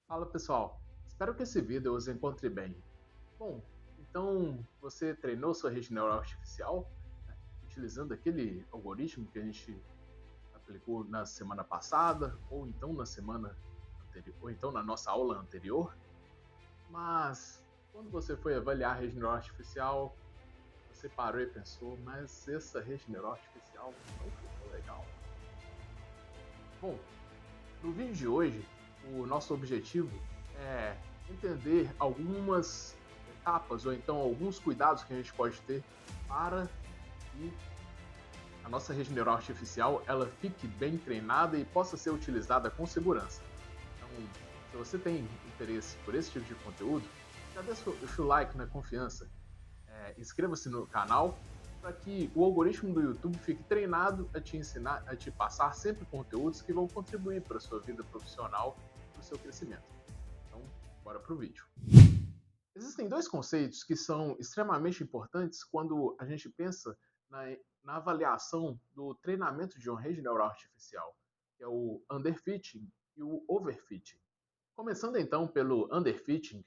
Fala pessoal, espero que esse vídeo os encontre bem. Bom, então você treinou sua rede neural artificial, né, utilizando aquele algoritmo que a gente aplicou na semana passada, ou então na semana anterior, ou então na nossa aula anterior. Mas quando você foi avaliar a rede neural artificial, você parou e pensou, mas essa rede neural artificial não ficou legal. Bom, no vídeo de hoje, o nosso objetivo é entender algumas etapas ou então alguns cuidados que a gente pode ter para que a nossa rede neural artificial ela fique bem treinada e possa ser utilizada com segurança. Então, se você tem interesse por esse tipo de conteúdo, já deixa o like na confiança, inscreva-se no canal para que o algoritmo do YouTube fique treinado a te ensinar, a te passar sempre conteúdos que vão contribuir para a sua vida profissional e para o seu crescimento. Então, bora pro vídeo. Existem dois conceitos que são extremamente importantes quando a gente pensa na, na avaliação do treinamento de uma rede neural artificial, que é o underfitting e o overfitting. Começando então pelo underfitting,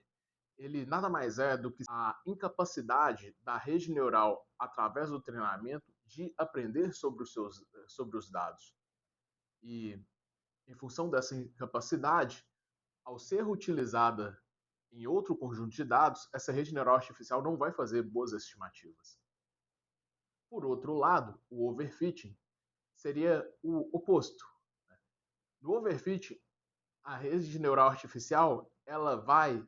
ele nada mais é do que a incapacidade da rede neural, através do treinamento, de aprender sobre os dados. E, em função dessa incapacidade, ao ser utilizada em outro conjunto de dados, essa rede neural artificial não vai fazer boas estimativas. Por outro lado, o overfitting seria o oposto. No overfitting, a rede neural artificial ela vai,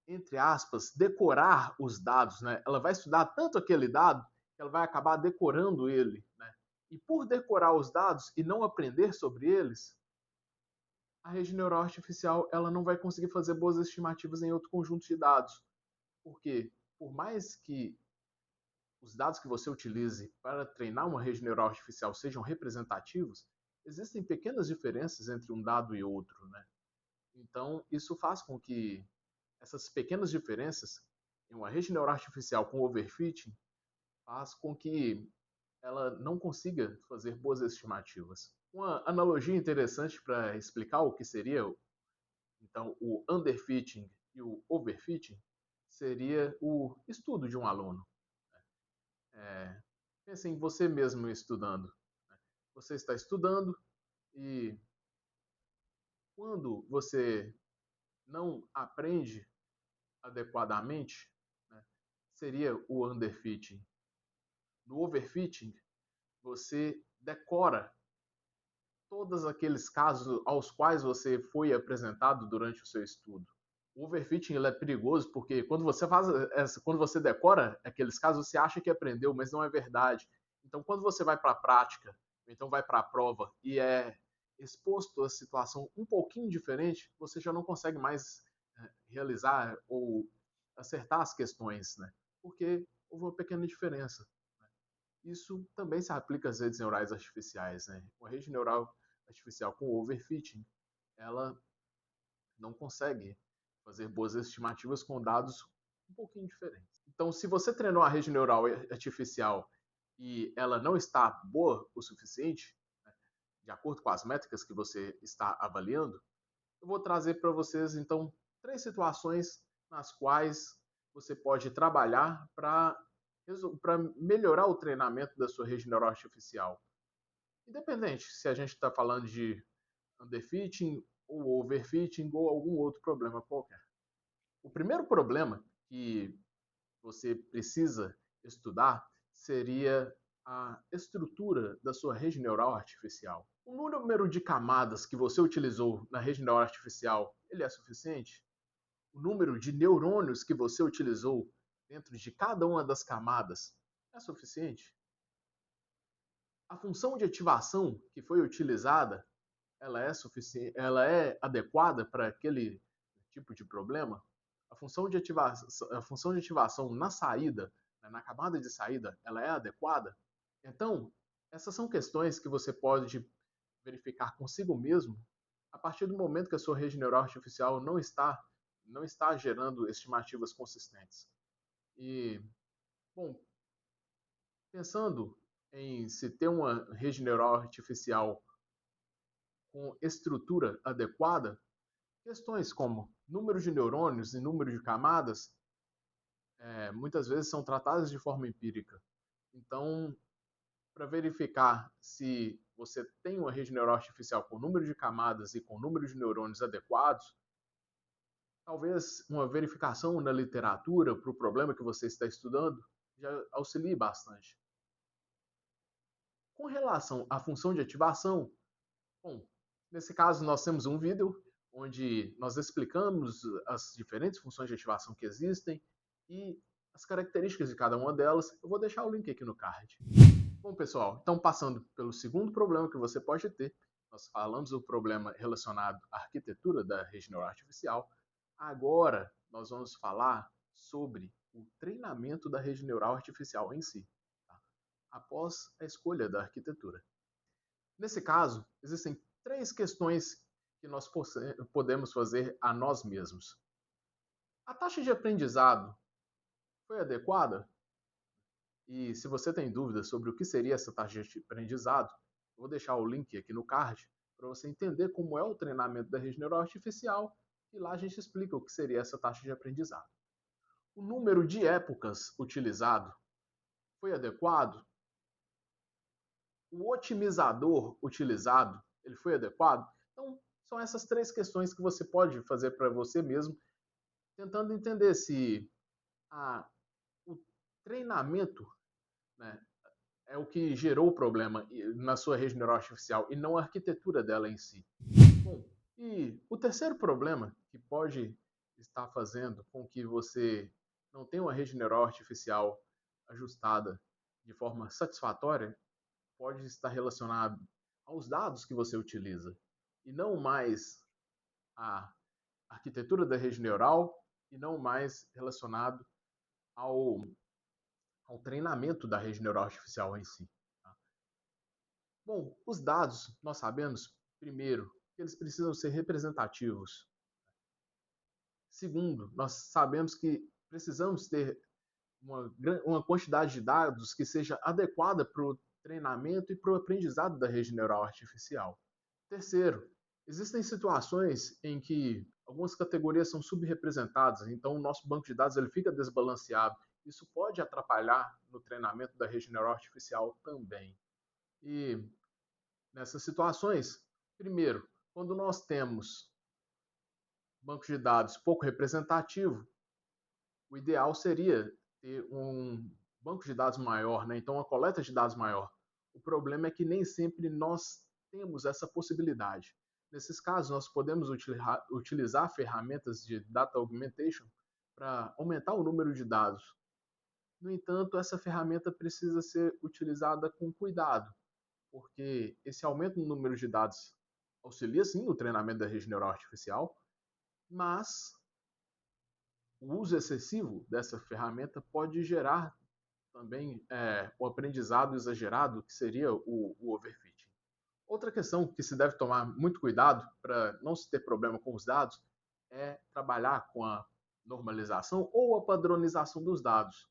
entre aspas, decorar os dados, né? Ela vai estudar tanto aquele dado que ela vai acabar decorando ele, né? E por decorar os dados e não aprender sobre eles, a rede neural artificial ela não vai conseguir fazer boas estimativas em outro conjunto de dados. Porque, por mais que os dados que você utilize para treinar uma rede neural artificial sejam representativos, existem pequenas diferenças entre um dado e outro, né? Então, isso faz com que essas pequenas diferenças em uma rede neural artificial com overfitting faz com que ela não consiga fazer boas estimativas. Uma analogia interessante para explicar o que seria então o underfitting e o overfitting seria o estudo de um aluno. É, pense em você mesmo estudando. Você está estudando e quando você não aprende adequadamente, né, seria o underfitting. No overfitting, você decora todos aqueles casos aos quais você foi apresentado durante o seu estudo. O overfitting ele é perigoso porque quando você decora aqueles casos, você acha que aprendeu, mas não é verdade. Então, quando você vai para a prática, então vai para a prova e é exposto a situação um pouquinho diferente, você já não consegue mais realizar ou acertar as questões, né? Porque houve uma pequena diferença. Isso também se aplica às redes neurais artificiais, né? Uma rede neural artificial com overfitting, ela não consegue fazer boas estimativas com dados um pouquinho diferentes. Então, se você treinou a rede neural artificial e ela não está boa o suficiente, né, de acordo com as métricas que você está avaliando, eu vou trazer para vocês, então, três situações nas quais você pode trabalhar para melhorar o treinamento da sua rede neural artificial. Independente se a gente está falando de underfitting ou overfitting ou algum outro problema qualquer. O primeiro problema que você precisa estudar seria a estrutura da sua rede neural artificial. O número de camadas que você utilizou na rede neural artificial, ele é suficiente? O número de neurônios que você utilizou dentro de cada uma das camadas é suficiente? A função de ativação que foi utilizada, ela é suficiente, ela é adequada para aquele tipo de problema? A função de ativação na saída, né, na camada de saída, ela é adequada? Então, essas são questões que você pode verificar consigo mesmo a partir do momento que a sua rede neural artificial não está gerando estimativas consistentes. E, bom, pensando em se ter uma rede neural artificial com estrutura adequada, Questões como número de neurônios e número de camadas muitas vezes são tratadas de forma empírica. Então, para verificar se você tem uma rede neural artificial com número de camadas e com número de neurônios adequados, talvez uma verificação na literatura para o problema que você está estudando já auxilie bastante. Com relação à função de ativação, bom, nesse caso nós temos um vídeo onde nós explicamos as diferentes funções de ativação que existem e as características de cada uma delas. Eu vou deixar o link aqui no card. Bom, pessoal, então passando pelo segundo problema que você pode ter, nós falamos do problema relacionado à arquitetura da rede neural artificial. Agora nós vamos falar sobre o treinamento da rede neural artificial em si, tá? Após a escolha da arquitetura. Nesse caso, existem três questões que nós podemos fazer a nós mesmos. A taxa de aprendizado foi adequada? E se você tem dúvidas sobre o que seria essa taxa de aprendizado, eu vou deixar o link aqui no card para você entender como é o treinamento da rede neural artificial e lá a gente explica o que seria essa taxa de aprendizado. O número de épocas utilizado foi adequado? O otimizador utilizado, ele foi adequado? Então, são essas três questões que você pode fazer para você mesmo, tentando entender se o treinamento, né, é o que gerou o problema na sua rede neural artificial e não a arquitetura dela em si. Bom, e o terceiro problema que pode estar fazendo com que você não tenha uma rede neural artificial ajustada de forma satisfatória pode estar relacionado aos dados que você utiliza e não mais à arquitetura da rede neural e não mais relacionado ao, ao treinamento da rede neural artificial em si. Tá? Bom, os dados, nós sabemos, primeiro, que eles precisam ser representativos. Segundo, nós sabemos que precisamos ter uma quantidade de dados que seja adequada para o treinamento e para o aprendizado da rede neural artificial. Terceiro, existem situações em que algumas categorias são subrepresentadas, então o nosso banco de dados ele fica desbalanceado. Isso pode atrapalhar no treinamento da rede neural artificial também. E nessas situações, primeiro, quando nós temos banco de dados pouco representativo, o ideal seria ter um banco de dados maior, né? Então uma coleta de dados maior. O problema é que nem sempre nós temos essa possibilidade. Nesses casos, nós podemos utilizar ferramentas de data augmentation para aumentar o número de dados. No entanto, essa ferramenta precisa ser utilizada com cuidado, porque esse aumento no número de dados auxilia sim no treinamento da rede neural artificial, mas o uso excessivo dessa ferramenta pode gerar também o aprendizado exagerado, que seria o overfitting. Outra questão que se deve tomar muito cuidado para não se ter problema com os dados é trabalhar com a normalização ou a padronização dos dados.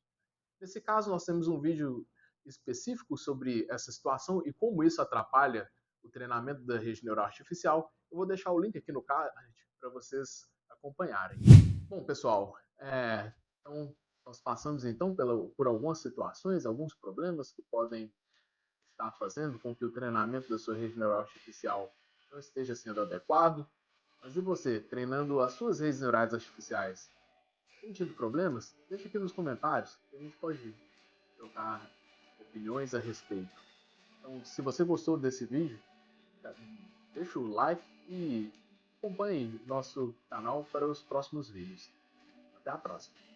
Nesse caso, nós temos um vídeo específico sobre essa situação e como isso atrapalha o treinamento da rede neural artificial. Eu vou deixar o link aqui no card para vocês acompanharem. Bom, pessoal, então nós passamos então por algumas situações, alguns problemas que podem estar fazendo com que o treinamento da sua rede neural artificial não esteja sendo adequado. Mas e você, treinando as suas redes neurais artificiais, tem tido problemas? Deixa aqui nos comentários, que a gente pode trocar opiniões a respeito. Então, se você gostou desse vídeo, deixa o like e acompanhe nosso canal para os próximos vídeos. Até a próxima!